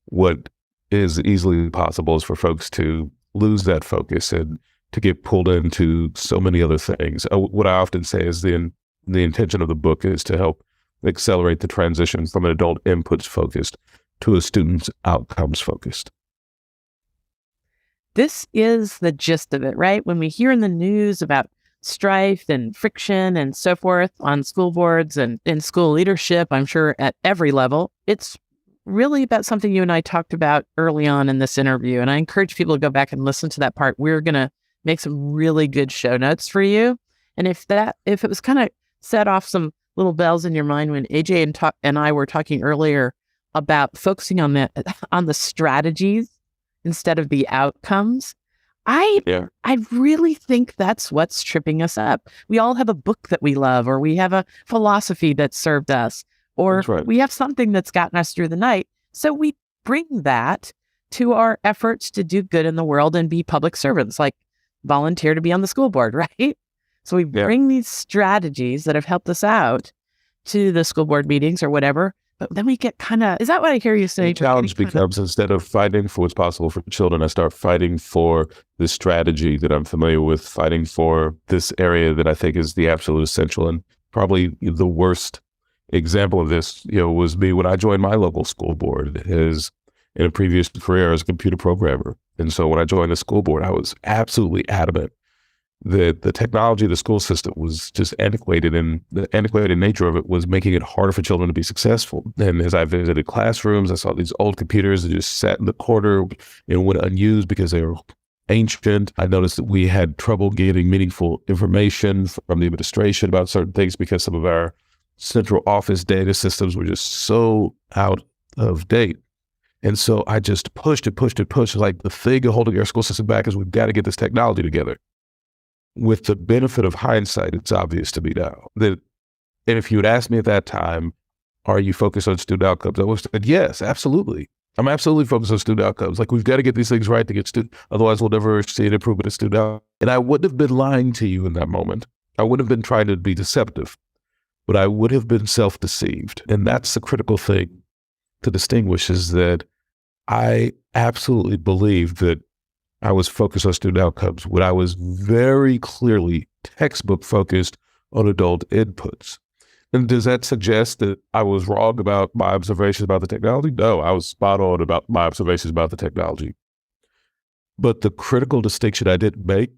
what is easily possible is for folks to lose that focus and to get pulled into so many other things. What I often say is the intention of the book is to help accelerate the transition from an adult inputs focused to a student's outcomes focused. This is the gist of it, right? When we hear in the news about strife and friction and so forth on school boards and in school leadership, I'm sure at every level, it's really about something you and I talked about early on in this interview. And I encourage people to go back and listen to that part. We're going to make some really good show notes for you. And if it was kind of set off some little bells in your mind when AJ and I were talking earlier about focusing on the strategies instead of the outcomes, I really think that's what's tripping us up. We all have a book that we love, or we have a philosophy that served us, or we have something that's gotten us through the night. So we bring that to our efforts to do good in the world and be public servants, like volunteer to be on the school board, right? So we bring these strategies that have helped us out to the school board meetings or whatever. But then we get is that what I hear you say? The challenge becomes, instead of fighting for what's possible for children, I start fighting for the strategy that I'm familiar with, fighting for this area that I think is the absolute essential. And probably the worst example of this, was me when I joined my local school board in a previous career as a computer programmer. And so when I joined the school board, I was absolutely adamant that the technology of the school system was just antiquated, and the antiquated nature of it was making it harder for children to be successful. And as I visited classrooms, I saw these old computers that just sat in the corner and went unused because they were ancient. I noticed that we had trouble getting meaningful information from the administration about certain things because some of our central office data systems were just so out of date. And so I just pushed and pushed and pushed. Like, the thing holding our school system back is we've got to get this technology together. With the benefit of hindsight, it's obvious to me now that, and if you had asked me at that time, are you focused on student outcomes? I would have said, yes, absolutely. I'm absolutely focused on student outcomes. Like, we've got to get these things right to get otherwise we'll never see an improvement in student outcomes. And I wouldn't have been lying to you in that moment. I wouldn't have been trying to be deceptive, but I would have been self-deceived. And that's the critical thing to distinguish, is that I absolutely believe that I was focused on student outcomes when I was very clearly textbook focused on adult inputs. And does that suggest that I was wrong about my observations about the technology? No, I was spot on about my observations about the technology. But the critical distinction I didn't make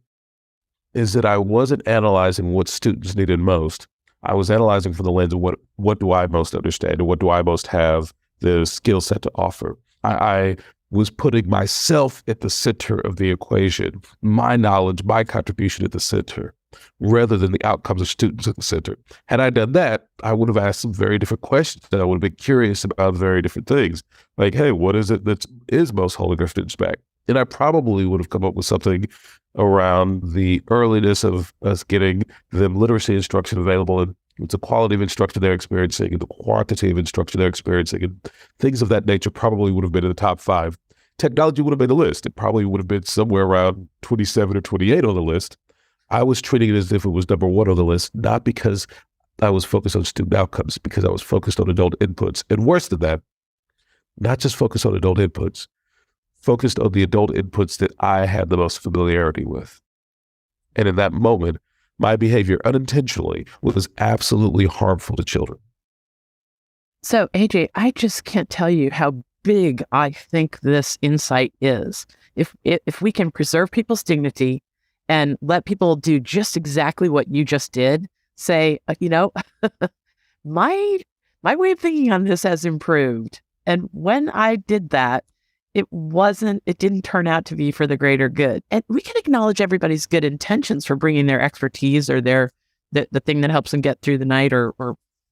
is that I wasn't analyzing what students needed most. I was analyzing from the lens of what do I most understand and what do I most have the skill set to offer. I was putting myself at the center of the equation, my knowledge, my contribution at the center, rather than the outcomes of students at the center. Had I done that, I would have asked some very different questions, and I would have been curious about very different things. Like, hey, what is it that is most holding our students back? And I probably would have come up with something around the earliness of us getting them literacy instruction available, and it's the quality of instruction they're experiencing and the quantity of instruction they're experiencing, and things of that nature probably would have been in the top 5. Technology would have made the list. It probably would have been somewhere around 27 or 28 on the list. I was treating it as if it was number 1 on the list, not because I was focused on student outcomes, because I was focused on adult inputs. And worse than that, not just focused on adult inputs, focused on the adult inputs that I had the most familiarity with. And in that moment, my behavior unintentionally was absolutely harmful to children. So, AJ, I just can't tell you how big I think this insight is. If we can preserve people's dignity and let people do just exactly what you just did, say, my way of thinking on this has improved. And when I did that, it didn't turn out to be for the greater good. And we can acknowledge everybody's good intentions for bringing their expertise or the thing that helps them get through the night or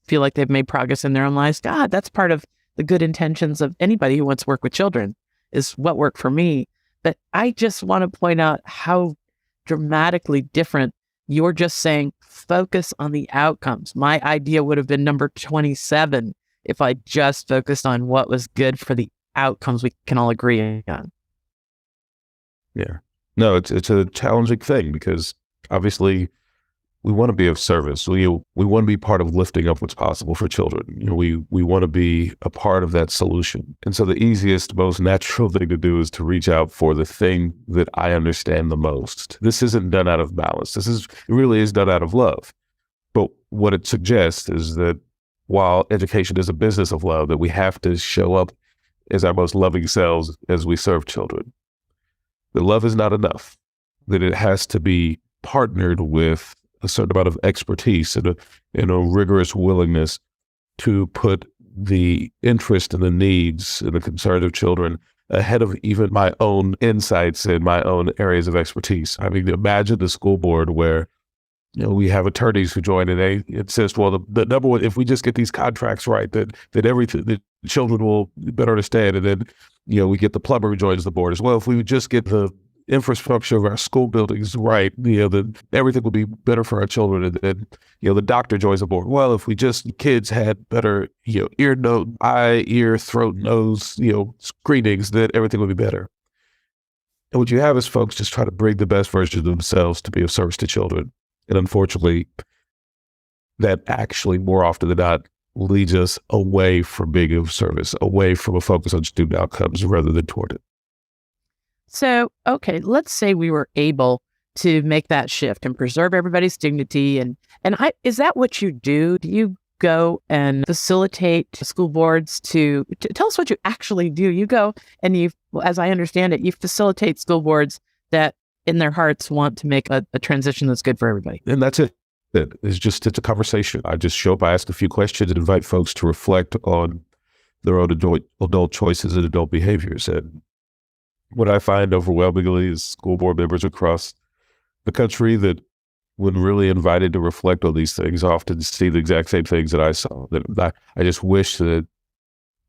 feel like they've made progress in their own lives. God, that's part of the good intentions of anybody who wants to work with children, is what worked for me. But I just want to point out how dramatically different you're just saying, focus on the outcomes. My idea would have been number 27 if I just focused on what was good for the outcomes we can all agree on. Yeah. No, it's a challenging thing because obviously we want to be of service. We want to be part of lifting up what's possible for children. We want to be a part of that solution. And so the easiest, most natural thing to do is to reach out for the thing that I understand the most. This isn't done out of malice. It really is done out of love. But what it suggests is that while education is a business of love, that we have to show up as our most loving selves as we serve children. That love is not enough. That it has to be partnered with a certain amount of expertise and a rigorous willingness to put the interest and the needs and the concerns of children ahead of even my own insights and my own areas of expertise. I mean, imagine the school board where we have attorneys who join and they insist, well, the number one, if we just get these contracts right, that everything, the children will better understand. And then, we get the plumber who joins the board as well. If we would just get the infrastructure of our school buildings right, then everything will be better for our children. And then, the doctor joins the board. Well, if we just, kids had better, ear, throat, nose, screenings, then everything would be better. And what you have is folks just try to bring the best version of themselves to be of service to children. And unfortunately, that actually more often than not leads us away from being of service, away from a focus on student outcomes rather than toward it. So, okay, let's say we were able to make that shift and preserve everybody's dignity. And is that what you do? Do you go and facilitate school boards to tell us what you actually do? You go and as I understand it, you facilitate school boards that in their hearts want to make a transition that's good for everybody. And that's it. It's a conversation. I just show up, I ask a few questions and invite folks to reflect on their own adult choices and adult behaviors. And what I find overwhelmingly is school board members across the country that, when really invited to reflect on these things, often see the exact same things that I saw. That I just wish that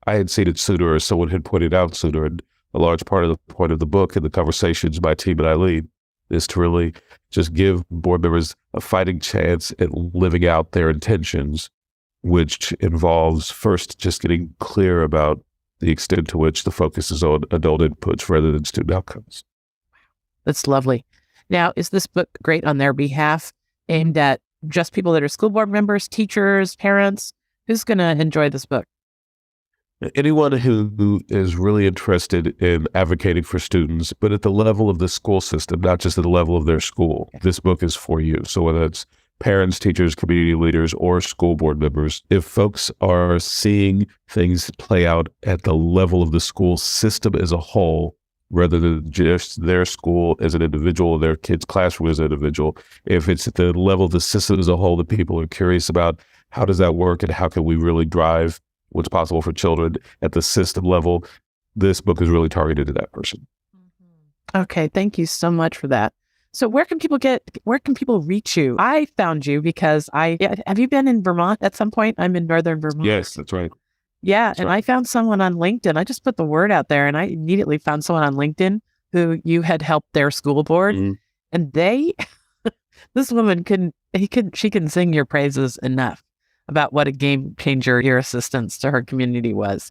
I had seen it sooner, or someone had pointed out sooner. And a large part of the point of the book and the conversations my team and I lead is to really just give board members a fighting chance at living out their intentions, which involves first just getting clear about the extent to which the focus is on adult inputs rather than student outcomes. That's lovely. Now, is this book great on their behalf, aimed at just people that are school board members, teachers, parents? Who's going to enjoy this book? Anyone who is really interested in advocating for students, but at the level of the school system, not just at the level of their school, this book is for you. So whether it's parents, teachers, community leaders, or school board members, if folks are seeing things play out at the level of the school system as a whole, rather than just their school as an individual, their kid's classroom as an individual, if it's at the level of the system as a whole that people are curious about, how does that work and how can we really drive what's possible for children at the system level, this book is really targeted to that person. Okay, thank you so much for that. So where can people reach you? I found you because have you been in Vermont at some point? I'm in Northern Vermont. Yes, that's right. Yeah, that's and right. I found someone on LinkedIn. I just put the word out there and I immediately found someone on LinkedIn who you had helped their school board. Mm-hmm. And this woman she can sing your praises enough about what a game changer your assistance to her community was.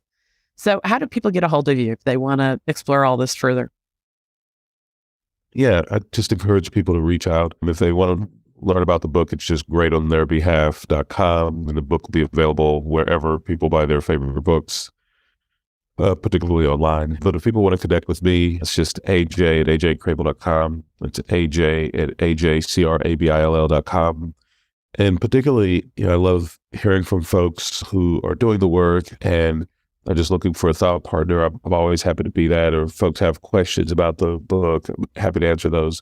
So how do people get a hold of you if they want to explore all this further? Yeah, I just encourage people to reach out. And if they want to learn about the book, it's just greatontheirbehalf.com. And the book will be available wherever people buy their favorite books, particularly online. But if people want to connect with me, it's just AJ at ajcrabill.com. It's AJ at ajcrabill.com. And particularly, I love hearing from folks who are doing the work and are just looking for a thought partner. I'm always happy to be that. Or if folks have questions about the book, I'm happy to answer those.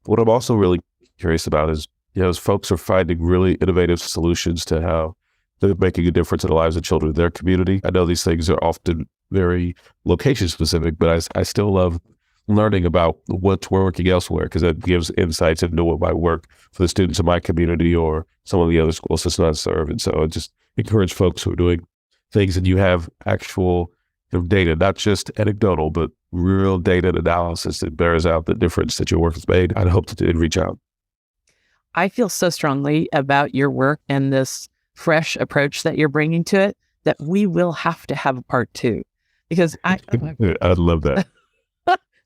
But what I'm also really curious about is, as folks are finding really innovative solutions to how they're making a difference in the lives of children in their community. I know these things are often very location specific, but I still love learning about what's working elsewhere, because it gives insights into what might work for the students in my community or some of the other school systems I serve. And so I just encourage folks who are doing things and you have actual data, not just anecdotal, but real data and analysis that bears out the difference that your work has made. I'd hope to reach out. I feel so strongly about your work and this fresh approach that you're bringing to it that we will have to have a part 2, because I'd love that.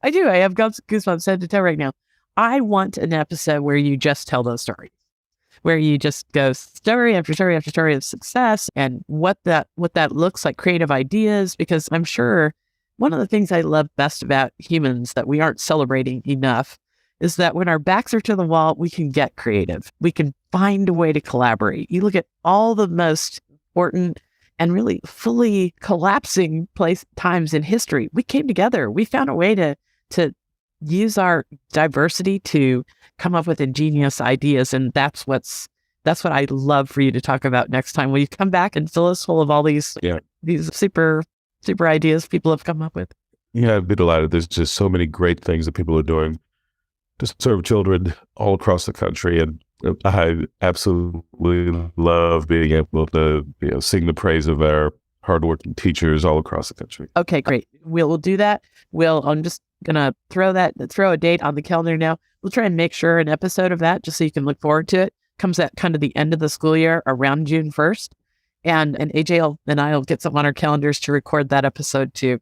I do. I have goosebumps head to toe right now. I want an episode where you just tell those stories, where you just go story after story after story of success and what that looks like, creative ideas, because I'm sure one of the things I love best about humans that we aren't celebrating enough is that when our backs are to the wall, we can get creative. We can find a way to collaborate. You look at all the most important and really fully collapsing times in history. We came together. We found a way to use our diversity to come up with ingenious ideas. And that's what I'd love for you to talk about next time. Will you come back and fill us full of all these super, super ideas people have come up with? Yeah, I'd be delighted. There's just so many great things that people are doing to serve children all across the country. And I absolutely love being able to sing the praise of our hardworking teachers all across the country. Okay, great. We'll do that. I'm just going to throw a date on the calendar now. We'll try and make sure an episode of that, just so you can look forward to it, comes at kind of the end of the school year around June 1st. And AJ and I will get some on our calendars to record that episode too.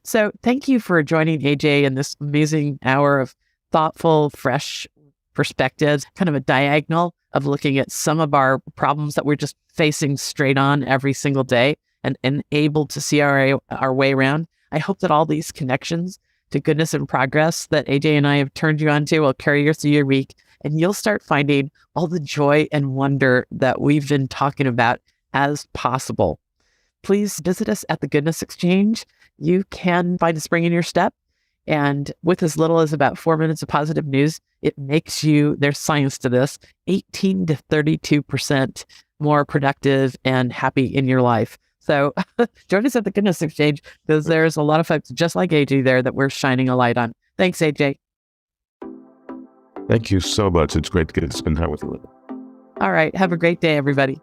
So thank you for joining AJ in this amazing hour of thoughtful, fresh perspectives, kind of a diagonal of looking at some of our problems that we're just facing straight on every single day and able to see our way around. I hope that all these connections to goodness and progress that AJ and I have turned you on to will carry you through your week, and you'll start finding all the joy and wonder that we've been talking about as possible. Please visit us at the Goodness Exchange. You can find a spring in your step. And with as little as about 4 minutes of positive news, it makes you, there's science to this, 18 to 32% more productive and happy in your life. So join us at the Goodness Exchange, because there's a lot of folks just like AJ there that we're shining a light on. Thanks, AJ. Thank you so much. It's great to get to spend time with you. All right. Have a great day, everybody.